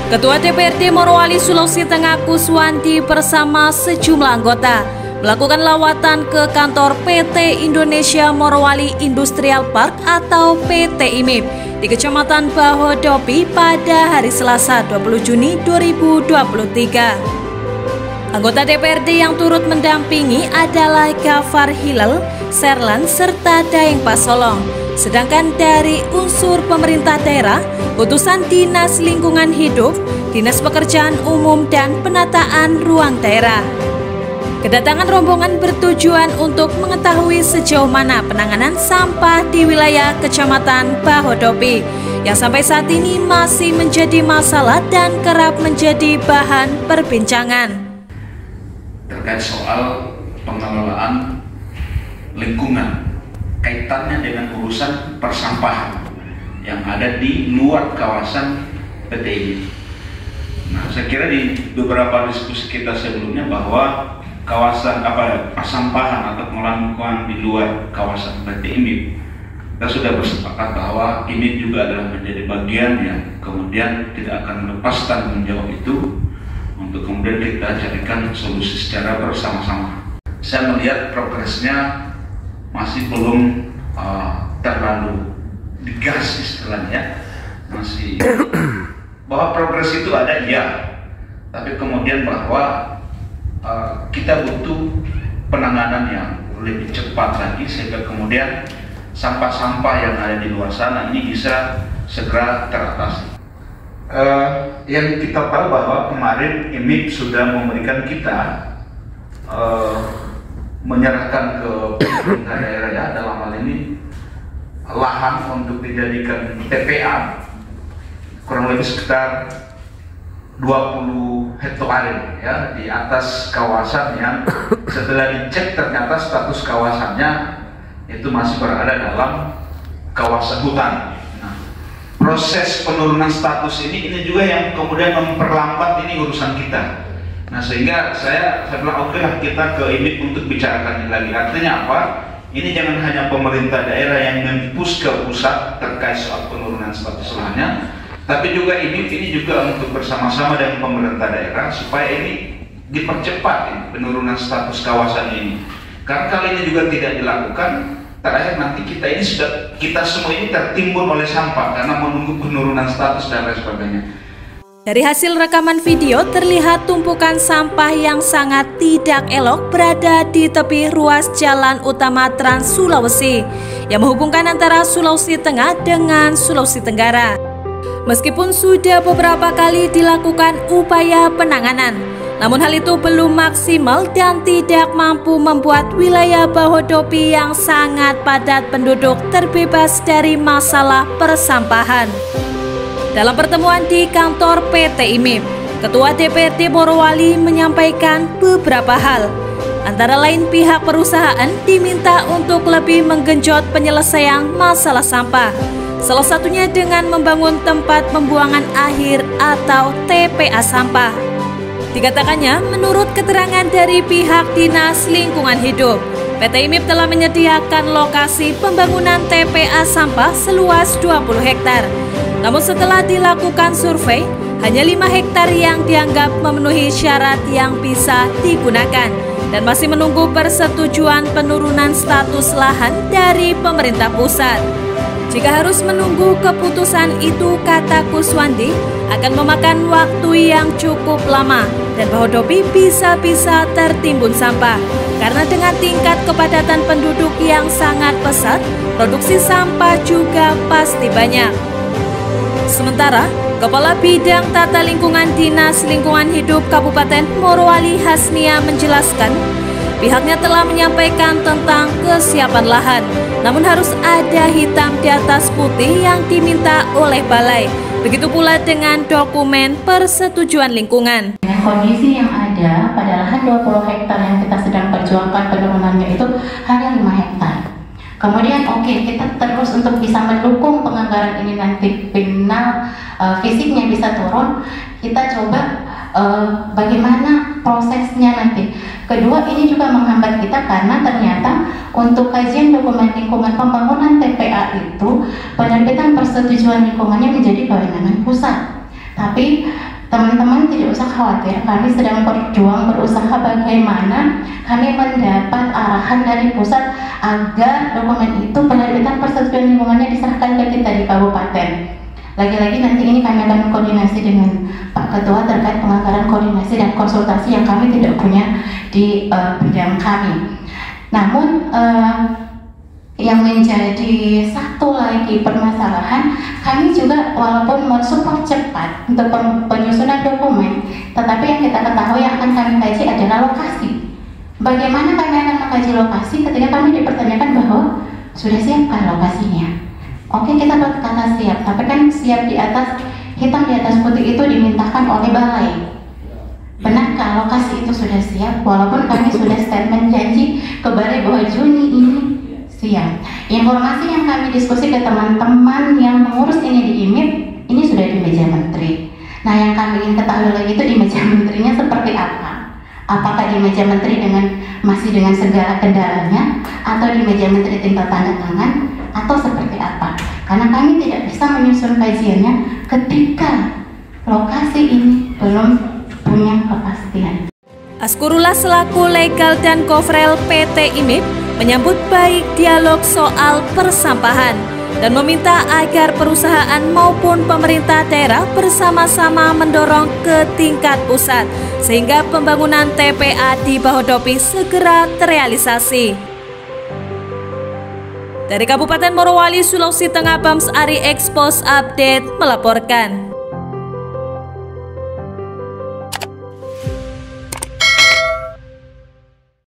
Ketua DPRD Morowali Sulawesi Tengah Kuswanti bersama sejumlah anggota melakukan lawatan ke kantor PT Indonesia Morowali Industrial Park atau PT IMIP di Kecamatan Bahodopi pada hari Selasa 20 Juni 2023. Anggota DPRD yang turut mendampingi adalah Gafar Hilal, Serlan, serta Daeng Pasolong. Sedangkan dari unsur pemerintah daerah, utusan Dinas Lingkungan Hidup, Dinas Pekerjaan Umum dan Penataan Ruang Daerah. Kedatangan rombongan bertujuan untuk mengetahui sejauh mana penanganan sampah di wilayah Kecamatan Bahodopi yang sampai saat ini masih menjadi masalah dan kerap menjadi bahan perbincangan. Terkait soal pengelolaan lingkungan, kaitannya dengan urusan persampahan yang ada di luar kawasan PT IMIP. Nah, saya kira di beberapa diskusi kita sebelumnya bahwa kawasan persampahan atau pengelolaan lingkungan di luar kawasan PT IMIP, kita sudah bersepakat bahwa ini juga adalah menjadi bagian yang kemudian tidak akan melepas tanggung jawab itu untuk kemudian kita carikan solusi secara bersama-sama. Saya melihat progresnya masih belum terlalu digas istilahnya, masih bahwa progres itu ada, iya, tapi kemudian bahwa kita butuh penanganan yang lebih cepat lagi sehingga kemudian sampah-sampah yang ada di luar sana ini bisa segera teratasi. Yang kita tahu bahwa kemarin IMIP sudah memberikan kita menyerahkan ke pemerintah daerah ya, dalam hal ini lahan untuk dijadikan TPA kurang lebih sekitar 20 hektar ya, di atas kawasan yang setelah dicek ternyata status kawasannya itu masih berada dalam kawasan hutan. Nah, proses penurunan status ini juga yang kemudian memperlambat ini urusan kita. Nah, sehingga saya bilang oke lah kita ke IMIP untuk bicarakan ini lagi. Artinya apa? Ini jangan hanya pemerintah daerah yang mempush ke pusat terkait soal penurunan status lahannya, tapi juga ini juga untuk bersama-sama dengan pemerintah daerah supaya ini dipercepat penurunan status kawasan ini. Karena kalau ini juga tidak dilakukan, terakhir nanti kita semua ini tertimbun oleh sampah karena menunggu penurunan status dan lain sebagainya. Dari hasil rekaman video terlihat tumpukan sampah yang sangat tidak elok berada di tepi ruas jalan utama Trans Sulawesi yang menghubungkan antara Sulawesi Tengah dengan Sulawesi Tenggara. Meskipun sudah beberapa kali dilakukan upaya penanganan, namun hal itu belum maksimal dan tidak mampu membuat wilayah Bahodopi yang sangat padat penduduk terbebas dari masalah persampahan. Dalam pertemuan di kantor PT IMIP, Ketua DPRD Morowali menyampaikan beberapa hal. Antara lain pihak perusahaan diminta untuk lebih menggenjot penyelesaian masalah sampah. Salah satunya dengan membangun tempat pembuangan akhir atau TPA sampah. Dikatakannya, menurut keterangan dari pihak Dinas Lingkungan Hidup, PT IMIP telah menyediakan lokasi pembangunan TPA sampah seluas 20 hektar. Namun setelah dilakukan survei, hanya 5 hektar yang dianggap memenuhi syarat yang bisa digunakan dan masih menunggu persetujuan penurunan status lahan dari pemerintah pusat. Jika harus menunggu keputusan itu, kata Kuswanti, akan memakan waktu yang cukup lama dan Bahodopi bisa-bisa tertimbun sampah. Karena dengan tingkat kepadatan penduduk yang sangat pesat, produksi sampah juga pasti banyak. Sementara, Kepala Bidang Tata Lingkungan Dinas Lingkungan Hidup Kabupaten Morowali Hasnia menjelaskan, pihaknya telah menyampaikan tentang kesiapan lahan, namun harus ada hitam di atas putih yang diminta oleh balai. Begitu pula dengan dokumen persetujuan lingkungan. Dengan kondisi yang ada pada lahan 20 hektar yang kita sedang perjuangkan penurunannya itu hanya 5 hektar. Kemudian kita terus untuk bisa mendukung penganggaran ini nanti final fisiknya bisa turun, kita coba bagaimana prosesnya nanti. Kedua, ini juga menghambat kita karena ternyata untuk kajian dokumen lingkungan pembangunan TPA itu penerbitan persetujuan lingkungannya menjadi kewenangan pusat. Tapi Teman-teman tidak usah khawatir, kami sedang berjuang berusaha bagaimana kami mendapat arahan dari pusat agar dokumen itu penerbitan persetujuan lingkungannya diserahkan ke kita di kabupaten. Lagi-lagi nanti ini kami akan koordinasi dengan Pak Ketua terkait penganggaran koordinasi dan konsultasi yang kami tidak punya di bidang kami. Namun yang menjadi satu lagi permasalahan, kami juga walaupun mensupport cepat untuk penyusunan dokumen, tetapi yang kita ketahui yang akan kami kaji adalah lokasi. Bagaimana kami akan mengkaji lokasi ketika kami dipertanyakan bahwa sudah siapkah lokasinya? Oke, kita berkata siap, tapi kan siap di atas, hitam di atas putih itu dimintakan oleh balai. Benarkah lokasi itu sudah siap? Walaupun kami sudah statement janji ke balai bahwa Juni ini siap. Informasi yang kami diskusi ke teman-teman yang mengurus ini di IMIP, ini sudah di meja menteri. Nah, yang kami ingin ketahui lagi itu di meja menterinya seperti apa? Apakah di meja menteri masih dengan segala kendalanya, atau di meja menteri tinggal tanda tangan, atau seperti apa? Karena kami tidak bisa menyusun kajiannya ketika lokasi ini belum punya kepastian. Askurullah selaku legal dan Kovrel PT IMIP menyambut baik dialog soal persampahan dan meminta agar perusahaan maupun pemerintah daerah bersama-sama mendorong ke tingkat pusat sehingga pembangunan TPA di Bahodopi segera terrealisasi. Dari Kabupaten Morowali, Sulawesi Tengah, Bams Ari Expos Update melaporkan.